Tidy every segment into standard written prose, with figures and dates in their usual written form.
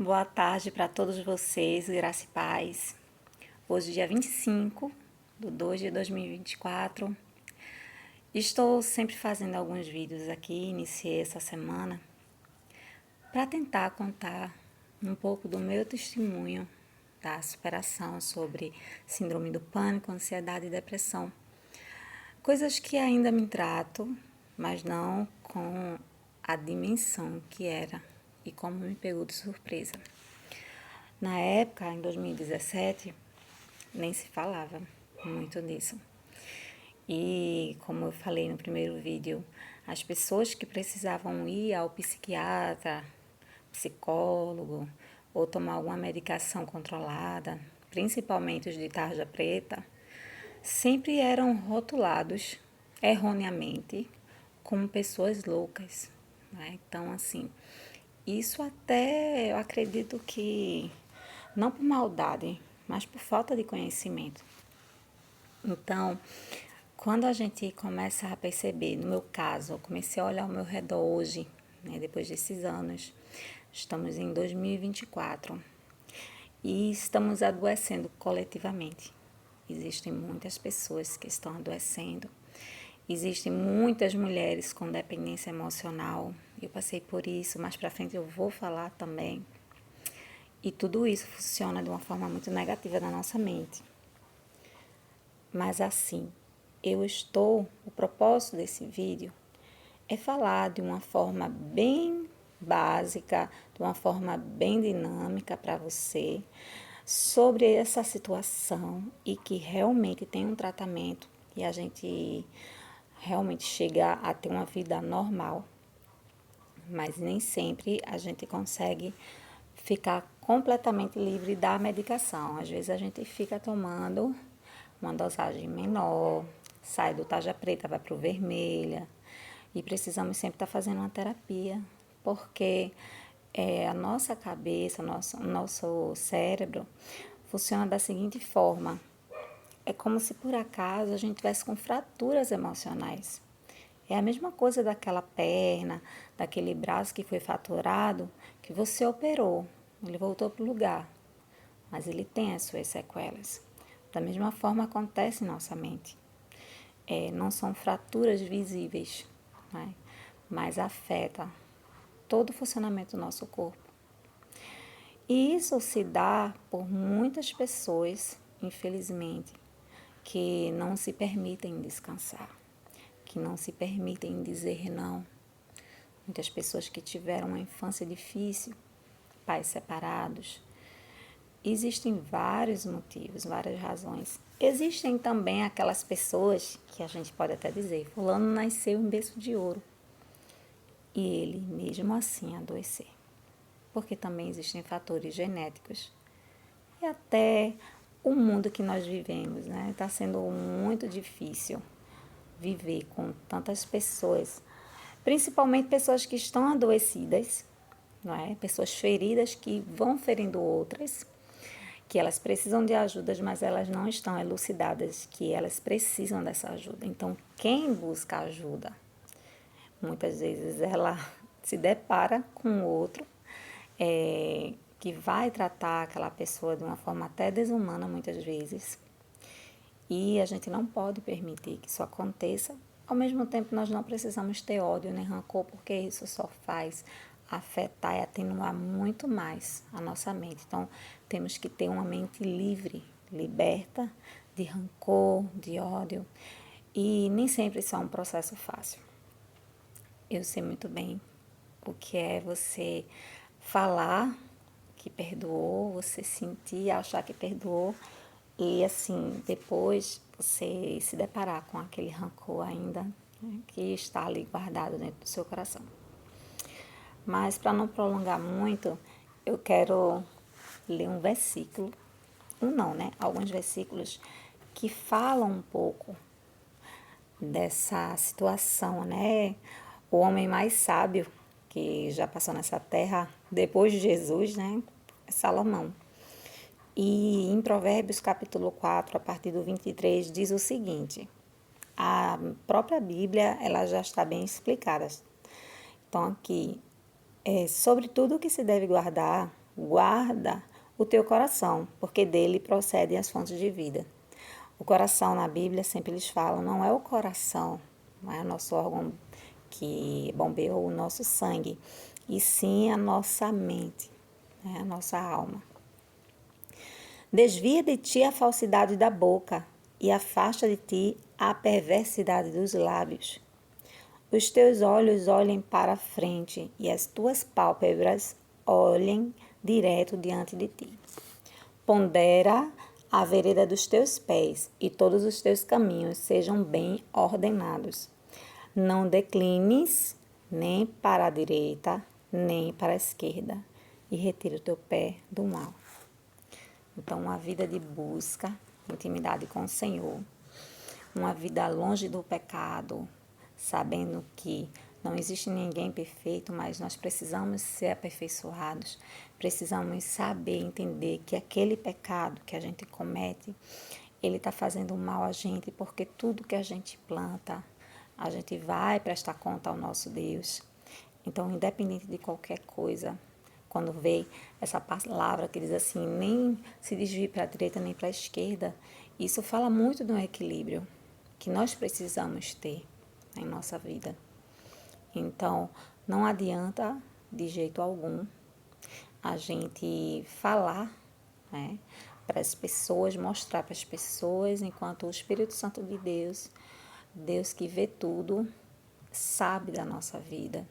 Boa tarde para todos vocês, graça e paz. Hoje, dia 25 de 2 de 2024. Estou sempre fazendo alguns vídeos aqui, iniciei essa semana, para tentar contar um pouco do meu testemunho da superação sobre síndrome do pânico, ansiedade e depressão. Coisas que ainda me trato, mas não com a dimensão que era e como me pegou de surpresa. Na época, em 2017, nem se falava muito disso. E, como eu falei no primeiro vídeo, as pessoas que precisavam ir ao psiquiatra, psicólogo, ou tomar alguma medicação controlada, principalmente os de tarja preta, sempre eram rotulados erroneamente como pessoas loucas, né? Então, assim, isso até eu acredito que não por maldade, mas por falta de conhecimento. Então, quando a gente começa a perceber, no meu caso, eu comecei a olhar ao meu redor hoje, né, depois desses anos, estamos em 2024 e estamos adoecendo coletivamente. Existem muitas pessoas que estão adoecendo, existem muitas mulheres com dependência emocional. Eu passei por isso, mais para frente eu vou falar também. E tudo isso funciona de uma forma muito negativa na nossa mente. Mas assim, o propósito desse vídeo é falar de uma forma bem básica, de uma forma bem dinâmica para você, sobre essa situação e que realmente tem um tratamento e a gente realmente chega a ter uma vida normal. Mas nem sempre a gente consegue ficar completamente livre da medicação. Às vezes a gente fica tomando uma dosagem menor, sai do tarja preta, vai para o vermelha, e precisamos sempre estar fazendo uma terapia, porque a nossa cabeça, o nosso cérebro funciona da seguinte forma: é como se por acaso a gente tivesse com fraturas emocionais. É a mesma coisa daquela perna, daquele braço que foi fraturado, que você operou, ele voltou para o lugar, mas ele tem as suas sequelas. Da mesma forma acontece em nossa mente. Não são fraturas visíveis, né? Mas afeta todo o funcionamento do nosso corpo. E isso se dá por muitas pessoas, infelizmente, que não se permitem descansar, que não se permitem dizer não. Muitas pessoas que tiveram uma infância difícil, pais separados. Existem vários motivos, várias razões. Existem também aquelas pessoas que a gente pode até dizer, fulano nasceu em berço de ouro e ele mesmo assim adoecer. Porque também existem fatores genéticos. E até o mundo que nós vivemos, né? Está sendo muito difícil viver com tantas pessoas, principalmente pessoas que estão adoecidas, não é? Pessoas feridas que vão ferindo outras, que elas precisam de ajudas, mas elas não estão elucidadas que elas precisam dessa ajuda. Então, quem busca ajuda, muitas vezes ela se depara com outro que vai tratar aquela pessoa de uma forma até desumana, muitas vezes. E a gente não pode permitir que isso aconteça. Ao mesmo tempo, nós não precisamos ter ódio nem rancor, porque isso só faz afetar e atenuar muito mais a nossa mente. Então, temos que ter uma mente livre, liberta de rancor, de ódio. E nem sempre isso é um processo fácil. Eu sei muito bem o que é você falar que perdoou, você sentir, achar que perdoou, e assim, depois você se deparar com aquele rancor ainda, né, que está ali guardado dentro do seu coração. Mas para não prolongar muito, eu quero ler um versículo, alguns versículos que falam um pouco dessa situação, né? O homem mais sábio que já passou nessa terra depois de Jesus, né? É Salomão. E em Provérbios capítulo 4, a partir do 23, diz o seguinte: a própria Bíblia ela já está bem explicada. Então aqui, sobre tudo o que se deve guardar, guarda o teu coração, porque dele procedem as fontes de vida. O coração na Bíblia, sempre eles falam, não é o coração, não é o nosso órgão que bombeia o nosso sangue, e sim a nossa mente, né, a nossa alma. Desvia de ti a falsidade da boca e afasta de ti a perversidade dos lábios. Os teus olhos olhem para a frente e as tuas pálpebras olhem direto diante de ti. Pondera a vereda dos teus pés e todos os teus caminhos sejam bem ordenados. Não declines nem para a direita, nem para a esquerda, e retira o teu pé do mal. Então, uma vida de busca, intimidade com o Senhor, uma vida longe do pecado, sabendo que não existe ninguém perfeito, mas nós precisamos ser aperfeiçoados, precisamos saber, entender que aquele pecado que a gente comete, ele está fazendo mal a gente, porque tudo que a gente planta, a gente vai prestar conta ao nosso Deus. Então, independente de qualquer coisa, quando vê essa palavra que diz assim, nem se desvie para a direita nem para a esquerda, isso fala muito de um equilíbrio que nós precisamos ter em nossa vida. Então, não adianta de jeito algum a gente falar, né, para as pessoas, mostrar para as pessoas, enquanto o Espírito Santo de Deus, Deus que vê tudo, sabe da nossa vida.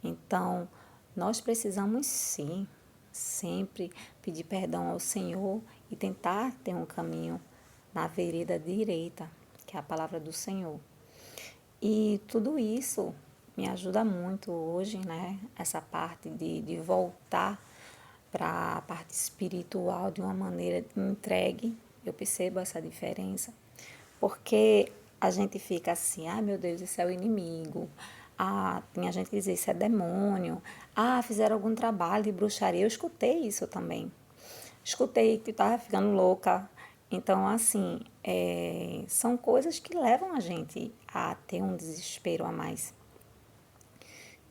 Então, nós precisamos sim, sempre pedir perdão ao Senhor e tentar ter um caminho na vereda direita, que é a palavra do Senhor. E tudo isso me ajuda muito hoje, né? Essa parte de voltar para a parte espiritual de uma maneira entregue. Eu percebo essa diferença. Porque a gente fica assim, ah, meu Deus, isso é o inimigo. Ah, tinha gente que dizia, isso é demônio. Ah, fizeram algum trabalho de bruxaria. Eu escutei isso também. Escutei que estava ficando louca. Então, assim, são coisas que levam a gente a ter um desespero a mais.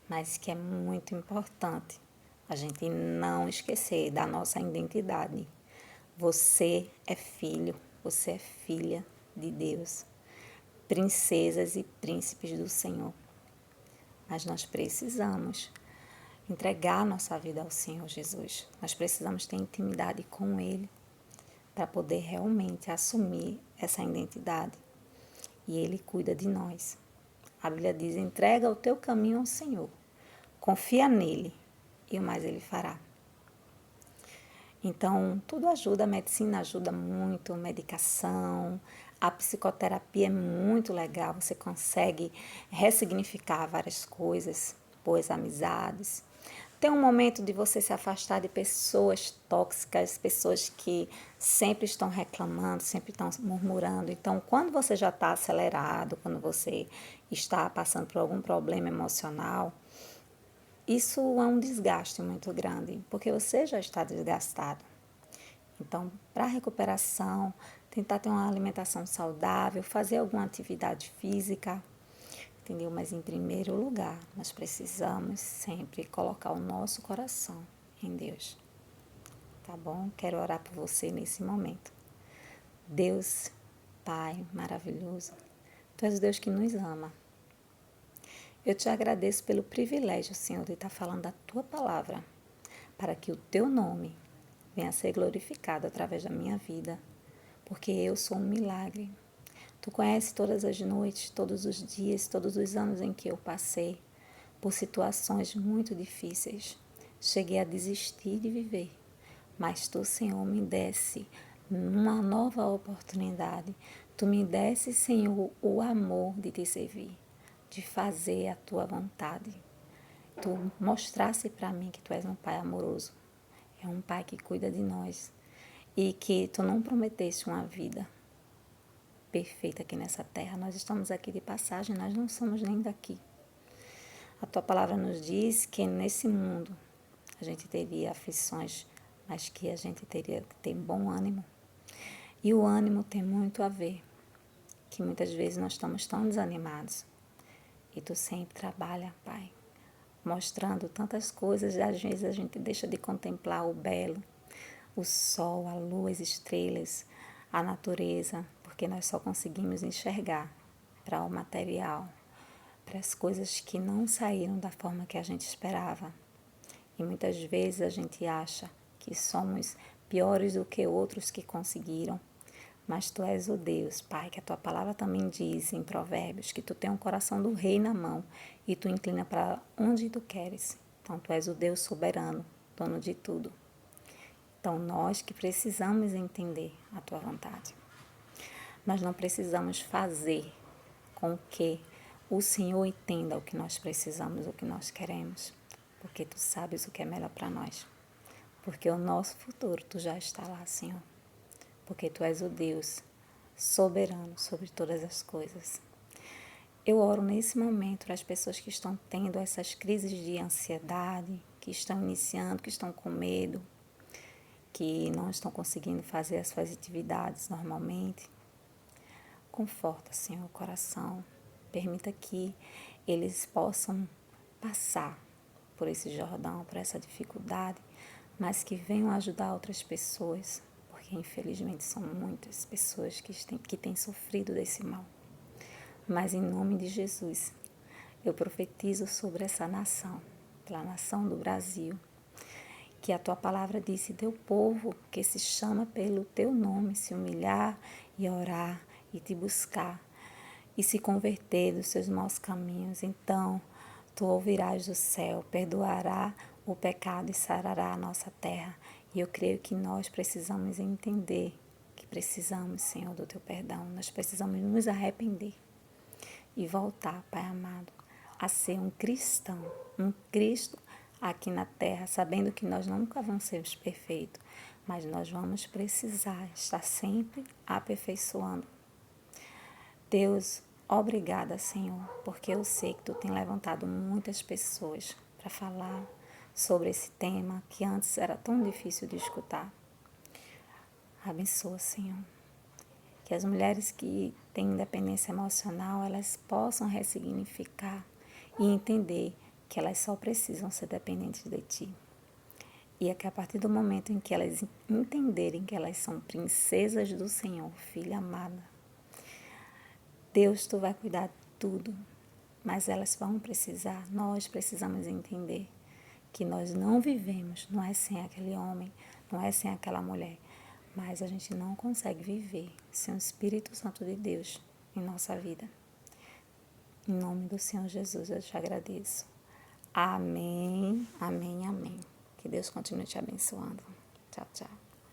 Mas que é muito importante a gente não esquecer da nossa identidade. Você é filho, você é filha de Deus, princesas e príncipes do Senhor. Mas nós precisamos entregar nossa vida ao Senhor Jesus. Nós precisamos ter intimidade com Ele para poder realmente assumir essa identidade. E Ele cuida de nós. A Bíblia diz, entrega o teu caminho ao Senhor. Confia nele e o mais Ele fará. Então, tudo ajuda, a medicina ajuda muito, medicação, a psicoterapia é muito legal, você consegue ressignificar várias coisas, boas amizades. Tem um momento de você se afastar de pessoas tóxicas, pessoas que sempre estão reclamando, sempre estão murmurando. Então, quando você já está acelerado, quando você está passando por algum problema emocional, isso é um desgaste muito grande, porque você já está desgastado. Então, para a recuperação, tentar ter uma alimentação saudável, fazer alguma atividade física, entendeu? Mas em primeiro lugar, nós precisamos sempre colocar o nosso coração em Deus, tá bom? Quero orar por você nesse momento. Deus, Pai maravilhoso, Tu és o Deus que nos ama. Eu te agradeço pelo privilégio, Senhor, de estar falando da Tua palavra, para que o Teu nome venha a ser glorificado através da minha vida, porque eu sou um milagre. Tu conheces todas as noites, todos os dias, todos os anos em que eu passei por situações muito difíceis. Cheguei a desistir de viver, mas Tu, Senhor, me desse uma nova oportunidade. Tu me desse, Senhor, o amor de Te servir, de fazer a Tua vontade. Tu mostrasse para mim que Tu és um Pai amoroso. É um Pai que cuida de nós e que Tu não prometeste uma vida perfeita aqui nessa terra. Nós estamos aqui de passagem, nós não somos nem daqui. A Tua palavra nos diz que nesse mundo a gente teria aflições, mas que a gente teria que ter bom ânimo. E o ânimo tem muito a ver, que muitas vezes nós estamos tão desanimados. E Tu sempre trabalha, Pai, mostrando tantas coisas, às vezes a gente deixa de contemplar o belo, o sol, a lua, as estrelas, a natureza, porque nós só conseguimos enxergar para o material, para as coisas que não saíram da forma que a gente esperava. E muitas vezes a gente acha que somos piores do que outros que conseguiram, mas tu és o Deus, Pai, que a tua palavra também diz em Provérbios, que tu tem um coração do rei na mão e tu inclina para onde tu queres. Então tu és o Deus soberano, dono de tudo. Então nós que precisamos entender a tua vontade. Nós não precisamos fazer com que o Senhor entenda o que nós precisamos, o que nós queremos, porque tu sabes o que é melhor para nós. Porque o nosso futuro tu já está lá, Senhor. Porque tu és o Deus soberano sobre todas as coisas. Eu oro nesse momento para as pessoas que estão tendo essas crises de ansiedade, que estão iniciando, que estão com medo, que não estão conseguindo fazer as suas atividades normalmente. Conforta, Senhor, o coração. Permita que eles possam passar por esse Jordão, por essa dificuldade, mas que venham ajudar outras pessoas, porque infelizmente são muitas pessoas que têm sofrido desse mal. Mas em nome de Jesus, eu profetizo sobre essa nação, pela nação do Brasil, que a tua palavra disse, teu povo que se chama pelo teu nome, se humilhar e orar e te buscar e se converter dos seus maus caminhos, então tu ouvirás do céu, perdoará o pecado e sarará a nossa terra. E eu creio que nós precisamos entender que precisamos, Senhor, do teu perdão. Nós precisamos nos arrepender e voltar, Pai amado, a ser um cristão, um Cristo aqui na terra, sabendo que nós nunca vamos ser perfeitos, mas nós vamos precisar estar sempre aperfeiçoando. Deus, obrigada, Senhor, porque eu sei que tu tem levantado muitas pessoas para falar sobre esse tema que antes era tão difícil de escutar. Abençoa, Senhor. Que as mulheres que têm independência emocional, elas possam ressignificar e entender que elas só precisam ser dependentes de Ti. E é que a partir do momento em que elas entenderem que elas são princesas do Senhor, filha amada, Deus, Tu vai cuidar de tudo, mas elas vão precisar, nós precisamos entender que nós não vivemos, não é sem aquele homem, não é sem aquela mulher, mas a gente não consegue viver sem o Espírito Santo de Deus em nossa vida. Em nome do Senhor Jesus, eu te agradeço. Amém, amém, amém. Que Deus continue te abençoando. Tchau, tchau.